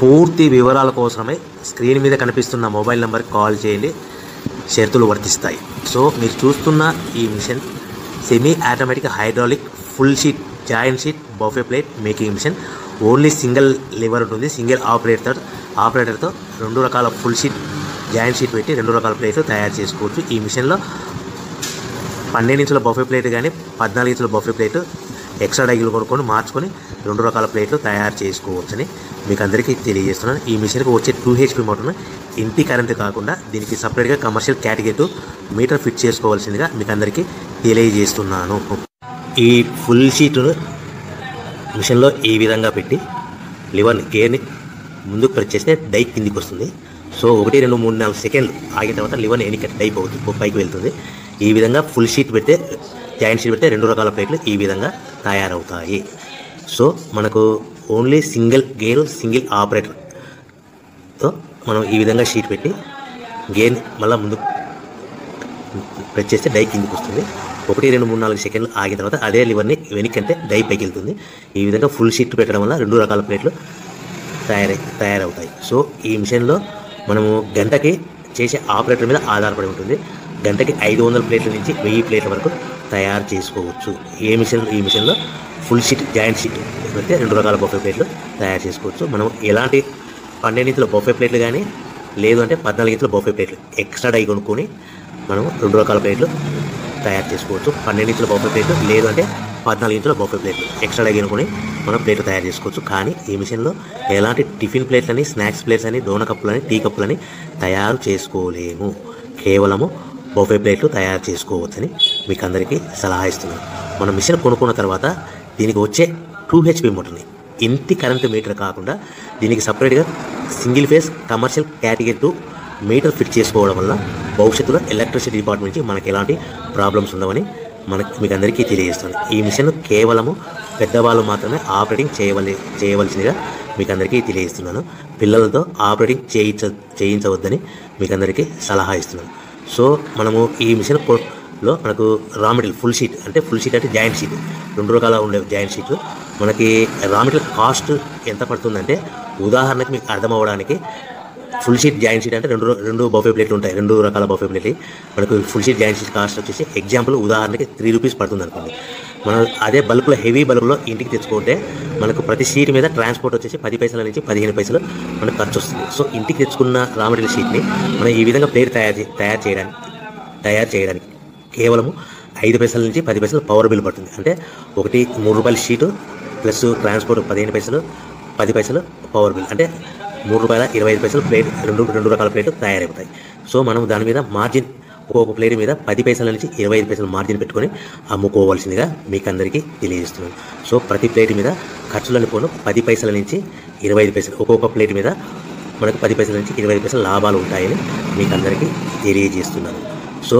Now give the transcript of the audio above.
పూర్తి వివరాల కోసమై స్క్రీన్ మీద కనిపిస్తున్న మొబైల్ నెంబర్కి కాల్ చేయండి, షరతులు వర్తిస్తాయి. సో మీరు చూస్తున్న ఈ machine semi automatic hydraulic full sheet joint sheet buffet plate making machine. Only single lever ఉంటుంది. సింగిల్ ఆపరేటర్తో 2 రకాల ఫుల్ షీట్ జాయింట్ షీట్ పెట్టి 2 రకాల ప్లేట్లు తయారు చేసుకోవచ్చు. ఈ మిషన్లో 12 ఇంచుల బఫే ప్లేట్ కానీ 14 ఇంచుల బఫే ప్లేట్ ఎక్స్ట్రా డైలు కొనుక్కొని మార్చుకొని 2 రకాల ప్లేట్లు తయారు చేసుకోవచ్చని మీకు అందరికీ తెలియజేస్తున్నాను. ఈ మిషన్కి వచ్చే 2 HP మోటార్ను ఇంటి కరెంటు కాకుండా దీనికి సపరేట్గా కమర్షియల్ కేటగిరీ మీటర్ ఫిట్ చేసుకోవాల్సిందిగా మీకు అందరికీ తెలియజేస్తున్నాను. ఈ ఫుల్ షీటును మిషన్లో ఈ విధంగా పెట్టి లివర్ని గేర్ని ముందుకు ప్రెస్ చేస్తే డై కిందికి వస్తుంది. సో 1 2 3 4 సెకండ్లు ఆగిన తర్వాత లివర్ని ఎన్నిక డైప్ అవుతుంది, పైకి వెళ్తుంది. ఈ విధంగా ఫుల్ షీట్ పెడితే జాయింట్ షీట్ పెడితే 2 రకాల ప్లేట్లు ఈ విధంగా తయారవుతాయి. సో మనకు ఓన్లీ సింగిల్ గేరు సింగిల్ ఆపరేటర్తో మనం ఈ విధంగా షీట్ పెట్టి గేర్ని మళ్ళీ ముందు ప్రెస్ చేస్తే డై కిందికి వస్తుంది. 1 2 3 4 సెకండ్లు ఆగిన తర్వాత అదే లివర్ని వెనక్కంటే డై పైకి వెళ్తుంది. ఈ విధంగా ఫుల్ షీట్ పెట్టడం వల్ల 2 రకాల ప్లేట్లు తయారవుతాయి. సో ఈ మిషన్లో మనము గంటకి చేసే ఆపరేటర్ మీద ఆధారపడి ఉంటుంది. గంటకి 500 ప్లేట్ల నుంచి 1000 ప్లేట్ల వరకు తయారు చేసుకోవచ్చు. ఈ మిషన్లో ఫుల్ షీట్ జాయింట్ షీట్ పెడితే 2 రకాల బఫే ప్లేట్లు తయారు చేసుకోవచ్చు. మనం ఎలాంటి 12 ఇంచుల బఫే ప్లేట్లు కానీ లేదు అంటే 14 ఇంచుల బఫే ప్లేట్లు ఎక్స్ట్రా డై కొనుక్కొని మనం 2 రకాల ప్లేట్లు తయారు చేసుకోవచ్చు. 12 ఇంచుల బఫే ప్లేట్లు లేదు అంటే 14 ఇంచుల బఫే ప్లేట్లు ఎక్స్ట్రా డై కొనుక్కొని మనం ప్లేట్లు తయారు చేసుకోవచ్చు. కానీ ఈ మిషన్లో ఎలాంటి టిఫిన్ ప్లేట్లని స్నాక్స్ ప్లేట్స్ అని డోన కప్పులని టీ కప్పులని తయారు చేసుకోలేము. కేవలము బఫే ప్లేట్లు తయారు చేసుకోవచ్చని మీకు అందరికీ సలహా ఇస్తున్నాను. మనం మిషన్ కొనుక్కున్న తర్వాత దీనికి వచ్చే 2 HP మోటార్ని ఇంటి కరెంటు మీటర్ కాకుండా దీనికి సపరేట్గా single phase commercial category metre fit చేసుకోవడం వల్ల భవిష్యత్తులో ఎలక్ట్రిసిటీ డిపార్ట్మెంట్ నుంచి మనకి ఎలాంటి ప్రాబ్లమ్స్ ఉండవని మీకు అందరికీ తెలియజేస్తాను. ఈ మిషన్ కేవలము పెద్దవాళ్ళు మాత్రమే ఆపరేటింగ్ చేయవలసిందిగా మీకు అందరికీ తెలియజేస్తున్నాను. పిల్లలతో ఆపరేటింగ్ చేయించవద్దని మీకు అందరికీ సలహా ఇస్తున్నాను. సో మనము ఈ మిషన్లో మనకు రా మెటీరియల్ ఫుల్ షీట్ అంటే జాయింట్ షీట్ 2 రకాల ఉండే జాయింట్ షీట్లు మనకి రా మెటీరియల్ కాస్ట్ ఎంత పడుతుందంటే ఉదాహరణకి మీకు అర్థం అవ్వడానికి ఫుల్ షీట్ జాయింట్ షీట్ అంటే రెండు బఫే ప్లేట్లు ఉంటాయి. 2 రకాల బఫే ప్లేట్లు మనకు full sheet joint sheet cost వచ్చేసి ఎగ్జాంపుల్ ఉదాహరణకి 3 రూపీస్ పడుతుంది అనుకోండి. మనం అదే బల్క్లో హెవీ బల్క్లో ఇంటికి తెచ్చుకుంటే మనకు ప్రతి షీట్ మీద ట్రాన్స్పోర్ట్ వచ్చేసి 10 పైసల నుంచి 15 పైసలు మనకు ఖర్చు వస్తుంది. సో ఇంటికి తెచ్చుకున్న రా మెటీరియల్ షీట్ని మనం ఈ విధంగా ప్లేట్ తయారు చేయడానికి కేవలము 5 పైసల నుంచి 10 పైసలు పవర్ బిల్ పడుతుంది. అంటే ఒకటి 3 రూపాయల షీటు ప్లస్ ట్రాన్స్పోర్ట్ 15 పైసలు 10 పైసలు పవర్ బిల్ అంటే 3 రూపాయల 25 పైసలు ప్లేట్ 2 రకాల ప్లేట్లు తయారైపోతాయి. సో మనం దాని మీద మార్జిన్ ఒక్కొక్క ప్లేట్ మీద 10 పైసల నుంచి 25 పైసలు మార్జిన్ పెట్టుకొని అమ్ముకోవాల్సిందిగా మీకు అందరికీ తెలియజేస్తున్నాను. సో ప్రతి ప్లేట్ మీద ఖర్చులను పోను 10 పైసల నుంచి 25 పైసలు ఒక్కొక్క ప్లేట్ మీద మనకు 10 పైసల నుంచి 25 పైసలు లాభాలు ఉంటాయని మీకు అందరికీ తెలియజేస్తున్నాను. సో